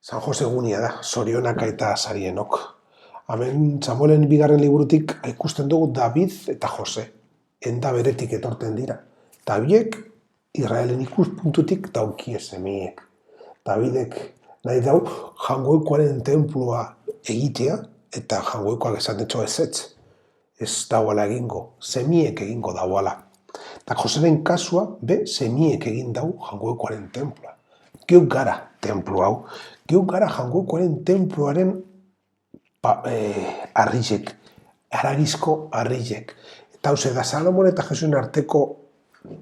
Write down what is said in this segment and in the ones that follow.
San Jose egunia da, zorionak eta sarienok. Hemen Samuelen bigarren liburutik ikusten dugu David eta Jose. Enda beretik etorten dira. Eta biek Israelen ikuspuntutik daukie semiek. Davidek nahi dau jangoikoaren tenplua egitea, eta jangoikoak esaten txo ezetz. Ez dauala egingo, semiek egingo dauala. Eta Joseren kasua, semiek egin dau jangoikoaren tenplua. Geu gara tenplu hau. Geu gara jangoikoaren tenpluaren arrizek, haragizko arrizek. Eta hauze da, Salomon eta Jesusen arteko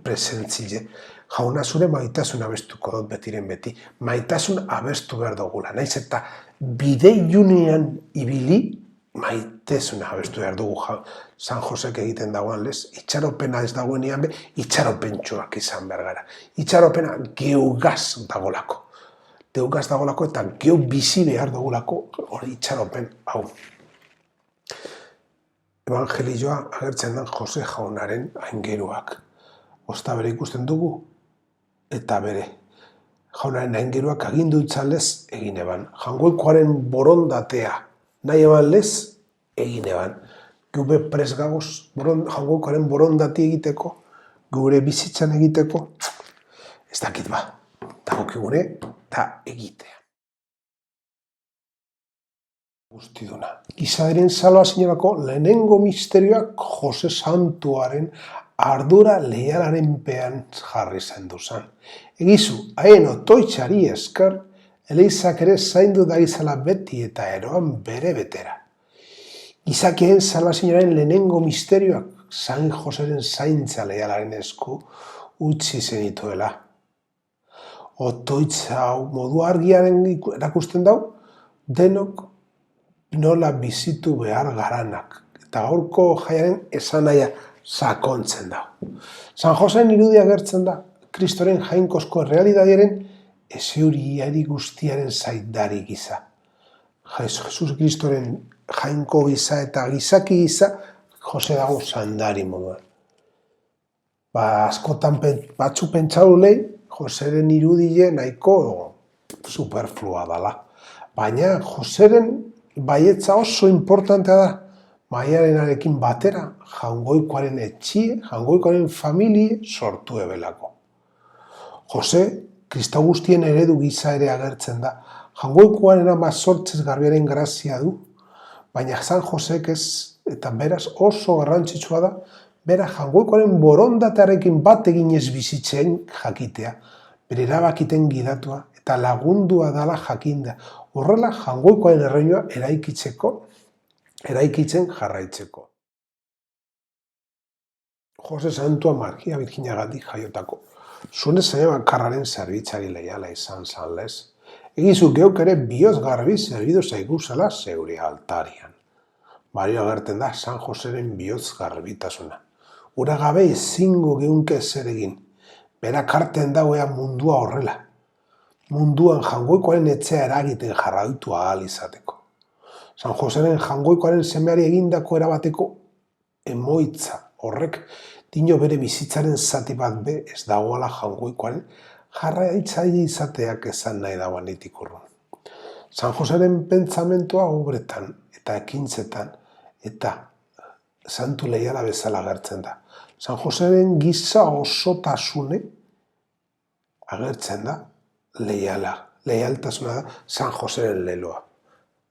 presentzile. Jauna zure maitasun abestuko dut betiren beti. Maitasun abestu behar dugula. Naiz eta bide junean ibili, maitasun abestu behar dugu. San Josek egiten dagoen lez, itxaropena ez dagoenean itxaropentsuak izan behar gara. Itxaropena geugaz dagolako. Geugaz dagolako eta geu bizi behar dugulako hori itxaropen hau. Evangelioa agertzen den Jose jaunaren aingeruak. Osta bere ikusten dugu, eta bere. Jaunaren aingeruak agindu itzalez egin eban. Jangoikoaren borondatea nahi eban lez egin eban. Gube pres gagoz jangoikoaren borondati egiteko, gure bizitzan egiteko, ez dakit ba, dagokigune eta egitea. Guztiduna. Gizaderen salbazioarako lehenengo misterioak Jose Santuaren ardura leialaren pean jarri zendu zen. Egizu, haien otoitzari esker, Eleizak ere zaindu da izala beti eta eroan bere betera. Gizakien salbazioaren lehenengo misterioak San Joseren zaintza leialaren esku utzi zenituela. Otoitza hau modu argiaren erakusten dau, denok nola bizitu behar garanak. Eta gaurko jaiaren esanaia sakontzen da. San Joseen irudia agertzen da, Kristoren jainkozko realidadiaren ezeuriari guztiaren zaindari giza. Jesus Kristoren jainko giza eta gizaki giza, Jose dago zandari moduan. Askotan batzu pentsatu lehi, Joseren irudie nahiko superflua dala. Baina Joseren baietza oso importantea da, Maialenarekin batera, jangoikoaren etxie, jangoikoaren familie sortu ebelako. Jose, kristau guztien eredu giza ere agertzen da, jangoikoaren ama sortzez garbiaren grazia du, baina San Josek ez, eta beraz oso garrantzitsua da, bera jangoikoaren borondatearekin bat eginez bizitzen jakitea, bere erabakiten gidatua eta lagundua dala jakinda, horrela jangoikoaren erreinua eraikitzen jarraitzeko. Jose Santua Maria Virginagatik jaiotako. Zune zaila bakarraren zerbitzari leiala izan zanlez. Egizu geuk ere bioz garbi zerbidu zaiguzela zeure altarian. Mario agerten da San Joseren bioz garbitasuna. Ura gabe ezingo geunke zer egin. Berak hartzen dauea mundua horrela. Munduan jangoikoaren etxea eragiten jarraitu ahal izateko. San Joseren jangoikoaren semeari egindako erabateko emoitza horrek dino bere bizitzaren zati bat be ez dagoela jangoikoaren jarraitzaile izateak esan nahi dagoan itikurrun. San Joseren pentsamentoa obretan eta ekintzetan eta santu leiala bezala agertzen da. San Joseren giza osotasune agertzen da leiala. Leialtasuna da San Joseren leloa.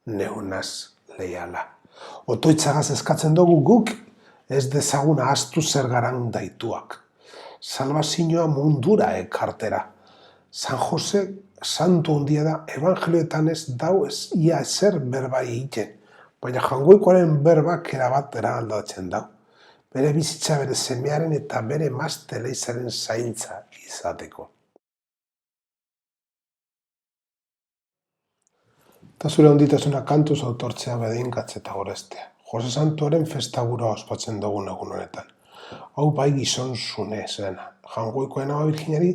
Neunaz leiala. Otoitzagaz eskatzen dugu guk ez dezagun ahaztu zer garan daituak. Salbazioa mundura ekartera. San Jose santu handia da, evangelioetan ez dau ez ia ezer berba egiten, baina jangoikoaren berbak erabat eraldatzen dau. Bere bizitza bere semearen eta bere emazte Eleizaren zaintza izateko. Eta zure honditasuna kantuz autortzea bedeinkatze eta gorestea. Jose Santuaren festaburua ospatzen dugun egun honetan. Hau bai gizon zune zena. Jangoikoen ama Virginari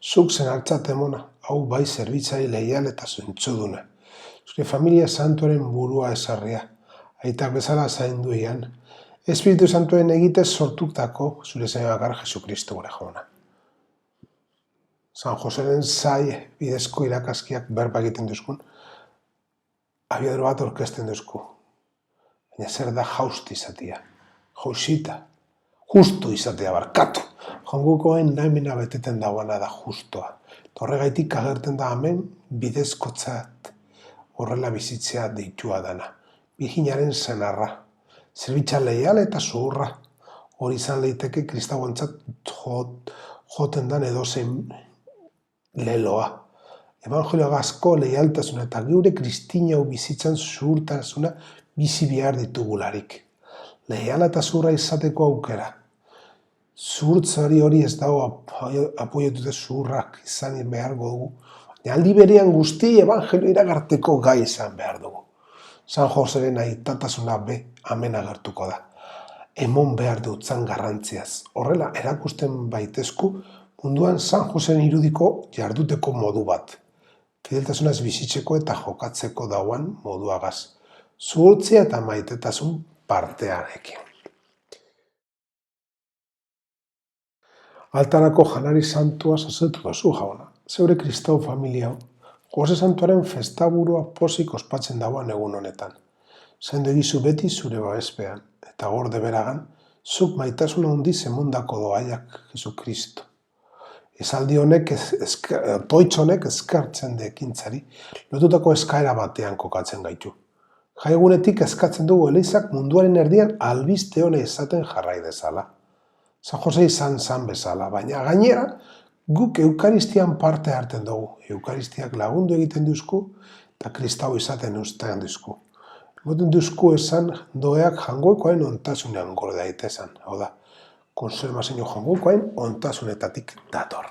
zuk zen hartzat emona. Hau bai zerbitzari leial eta zentzuduna. Zure familia Santuaren burua esarria. Aitak bezala zaindu eian. Espiritu Santuaren egitez sortuktako zure zain bakar Jesu Kristo gure jauna. San Joseren zai bidezko irakaskiak berba egiten duzkun, abiadero bat orkesten duzku. Baina zer da jausti izatea, jausita, justu izatea barkatu. Jangukoen naimena beteten dagoena da justoa. Horregaitik agerten da hemen bidezkotzat horrela bizitzea deitua dana. Birjinaren senarra, zerbitza leial eta zuhurra. Hori izan leiteke kristauantzat joten dan edozein leloa. Evangelio asko leialtasuna eta geure kristinau bizitzan zuhurtasuna bizi behar ditugularik. Leiala eta zuhurra izateko aukera. Zuhurtzari hori ez dago apoiatute zuhurrak izan beharko dugu. Aldi berean guzti evangelio iragarteko gai izan behar dugu. San Joseren aitatasuna hemen agertuko da. Emon behar dutzan garrantziaz. Horrela, erakusten baitezku munduan San Joseren irudiko jarduteko modu bat. Fideltasunaz bizitzeko eta jokatzeko dauan moduagaz. Zuhurtzia eta maitetasun partearekin. Altarako janari santua sasetu dozu jauna. Zeure kristau familia hau. Jose Santuaren festaburua pozik ospatzen dauan egun honetan. Zaindu egizu beti zure babespean, eta gorde beragan, zuk maitasuna handiz emondako doaiak Jesu Kristo. Esaldi honek, toitz honek eskartzen dekintzari, lotutako eskaera batean kokatzen gaitu. Jaiegunetik eskatzen dugu Elizak munduaren erdian albiste hone izaten jarrai dezala. San Jose izan bezala, baina gainera, guk eukaristian parte hartzen dugu. Eukaristiak lagundu egiten duzku, eta kristau izaten ustean duzku. Goten duzku esan doeak jangoikoain ontasunean gorde daitezan. Hau da, konservazio jangoikoain ontasunetatik dator.